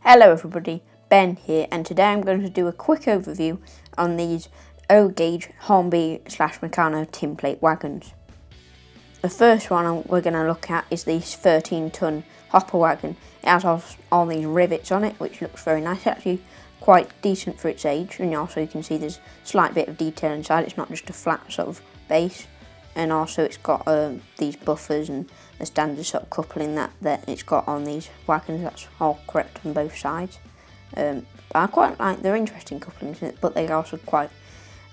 Hello everybody, Ben here, and today I'm going to do a quick overview on these O-gauge Hornby Meccano tinplate wagons. The first one we're going to look at is this 13-ton hopper wagon. It has all these rivets on it, which looks very nice. It's actually quite decent for its age, and also you can see there's a slight bit of detail inside. It's not just a flat sort of base, and also it's got these buffers and the standard sort of coupling that it's got on these wagons. That's all correct on both sides. I quite like, they're interesting couplings, but they're also quite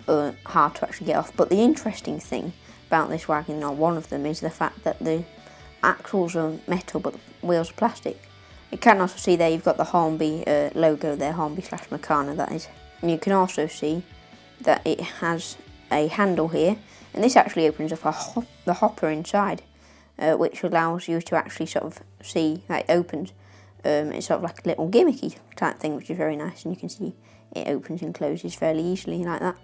hard to actually get off. But the interesting thing about this wagon, or one of them, is the fact that the axles are metal but the wheels are plastic. You can also see there you've got the Hornby logo there, Hornby Meccano that is. And you can also see that it has a handle here, and this actually opens up the hopper inside, which allows you to actually sort of see that it opens. It's sort of like a little gimmicky type thing, which is very nice, and you can see it opens and closes fairly easily like that.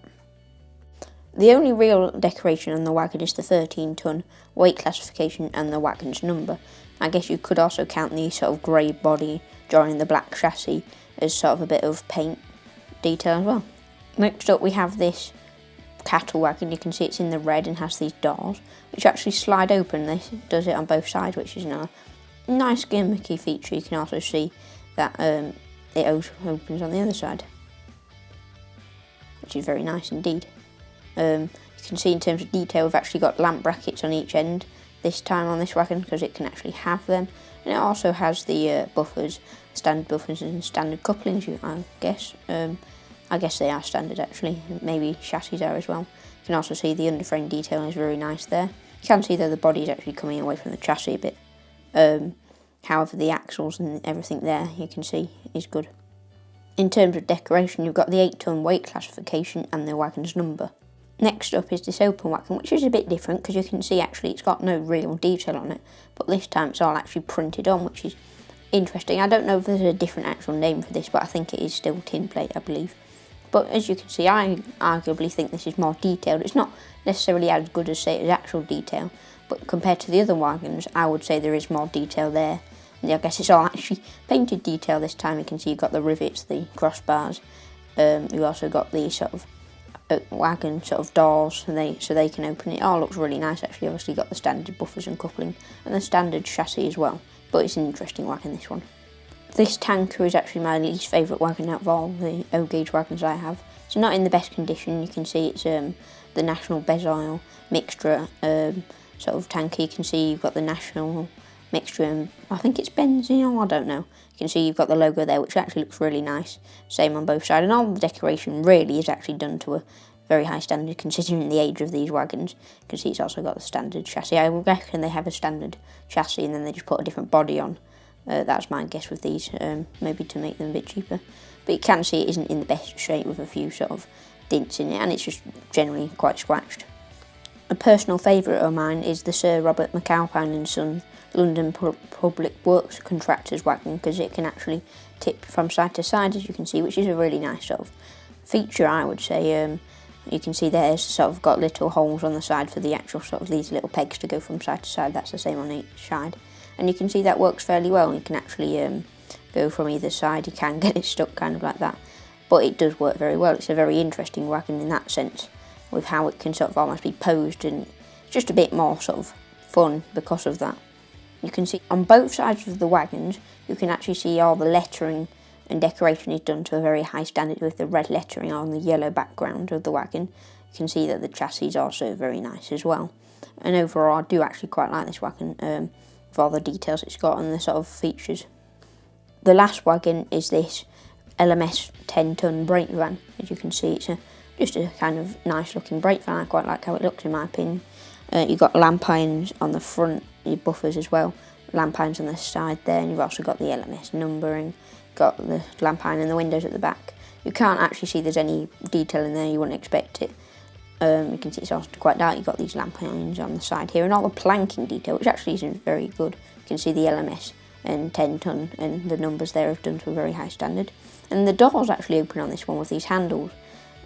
The only real decoration on the wagon is the 13-ton weight classification and the wagon's number. I guess you could also count the sort of grey body joining the black chassis as sort of a bit of paint detail as well. Next up we have this cattle wagon. You can see it's in the red and has these doors which actually slide open. This does it on both sides, which is a nice gimmicky feature. You can also see that it opens on the other side, which is very nice indeed. You can see in terms of detail we've actually got lamp brackets on each end this time on this wagon, because it can actually have them, and it also has the buffers, standard buffers and standard couplings, I guess. I guess they are standard actually, maybe chassis are as well. You can also see the underframe detail is very nice there. You can see that the body is actually coming away from the chassis a bit. However, the axles and everything there you can see is good. In terms of decoration, you've got the 8-ton weight classification and the wagon's number. Next up is this open wagon, which is a bit different because you can see actually it's got no real detail on it, but this time it's all actually printed on, which is interesting. I don't know if there's a different actual name for this, but I think it is still tinplate, I believe. But as you can see, I arguably think this is more detailed. It's not necessarily as good as, say, its actual detail, but compared to the other wagons, I would say there is more detail there. And I guess it's all actually painted detail this time. You can see you've got the rivets, the crossbars. You've also got the sort of wagon sort of doors, and so they can open. It all looks really nice actually. Obviously got the standard buffers and coupling and the standard chassis as well, but it's an interesting wagon, this one. This tanker is actually my least favourite wagon out of all the O-gauge wagons I have. It's not in the best condition. You can see it's the National Bezoil mixture sort of tanker. You can see you've got the National mixture and I think it's benzene, I don't know. You can see you've got the logo there, which actually looks really nice. Same on both sides, and all the decoration really is actually done to a very high standard considering the age of these wagons. You can see it's also got the standard chassis. I reckon they have a standard chassis and then they just put a different body on. That's my guess with these, maybe to make them a bit cheaper. But you can see it isn't in the best shape with a few sort of dints in it, and it's just generally quite scratched. A personal favourite of mine is the Sir Robert McAlpine & Son London Public Works Contractors wagon, because it can actually tip from side to side, as you can see, which is a really nice sort of feature, I would say. You can see there's sort of got little holes on the side for the actual sort of these little pegs to go from side to side. That's the same on each side, and you can see that works fairly well. You can actually go from either side. You can get it stuck kind of like that, but it does work very well. It's a very interesting wagon in that sense, with how it can sort of almost be posed, and just a bit more sort of fun because of that. You can see on both sides of the wagons, you can actually see all the lettering and decoration is done to a very high standard with the red lettering on the yellow background of the wagon. You can see that the chassis is also very nice as well. And overall, I do actually quite like this wagon with all the details it's got and the sort of features. The last wagon is this LMS 10-ton brake van. As you can see, it's just a kind of nice looking brake van. I quite like how it looks in my opinion. You've got lamp irons on the front, your buffers as well, lamp irons on the side there, and you've also got the LMS numbering, got the lamp iron in the windows at the back. You can't actually see there's any detail in there, you wouldn't expect it. You can see it's also quite dark. You've got these lamp irons on the side here, and all the planking detail, which actually isn't very good. You can see the LMS and 10-ton, and the numbers there have done to a very high standard. And the doors actually open on this one with these handles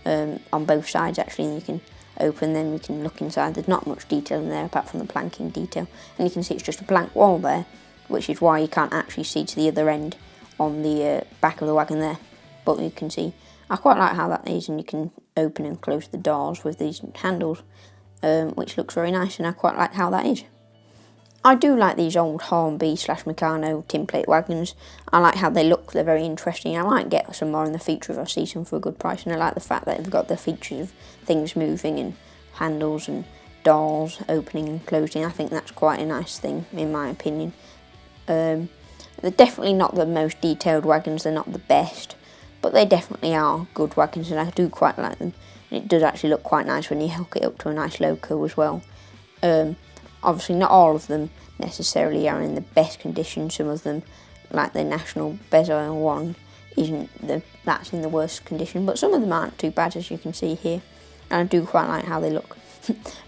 on both sides actually, and you can open them, you can look inside. There's not much detail in there apart from the planking detail, and you can see it's just a blank wall there, which is why you can't actually see to the other end on the back of the wagon there. But you can see, I quite like how that is, and you can open and close the doors with these handles, which looks very nice, and I quite like how that is. I do like these old Hornby / Meccano tinplate wagons. I like how they look, they're very interesting. I might get some more in the future if I see some for a good price, and I like the fact that they've got the features of things moving and handles and doors opening and closing. I think that's quite a nice thing, in my opinion. They're definitely not the most detailed wagons, they're not the best, but they definitely are good wagons, and I do quite like them. And it does actually look quite nice when you hook it up to a nice loco as well. Obviously not all of them necessarily are in the best condition. Some of them, like the National Bezoil one, that's in the worst condition, but some of them aren't too bad, as you can see here, and I do quite like how they look.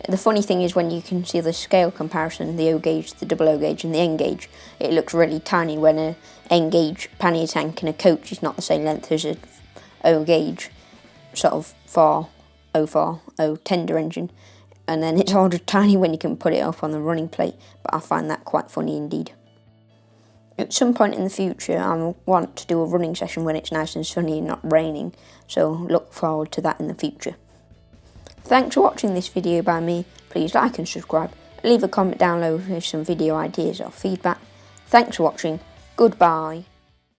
The funny thing is when you can see the scale comparison, the O gauge, the double O gauge and the N gauge, it looks really tiny when a N gauge pannier tank and a coach is not the same length as a O gauge sort of 404 tender engine. And then it's all just tiny when you can put it up on the running plate, but I find that quite funny indeed. At some point in the future, I want to do a running session when it's nice and sunny and not raining, so look forward to that in the future. Thanks for watching this video by me. Please like and subscribe. Leave a comment down below with some video ideas or feedback. Thanks for watching. Goodbye.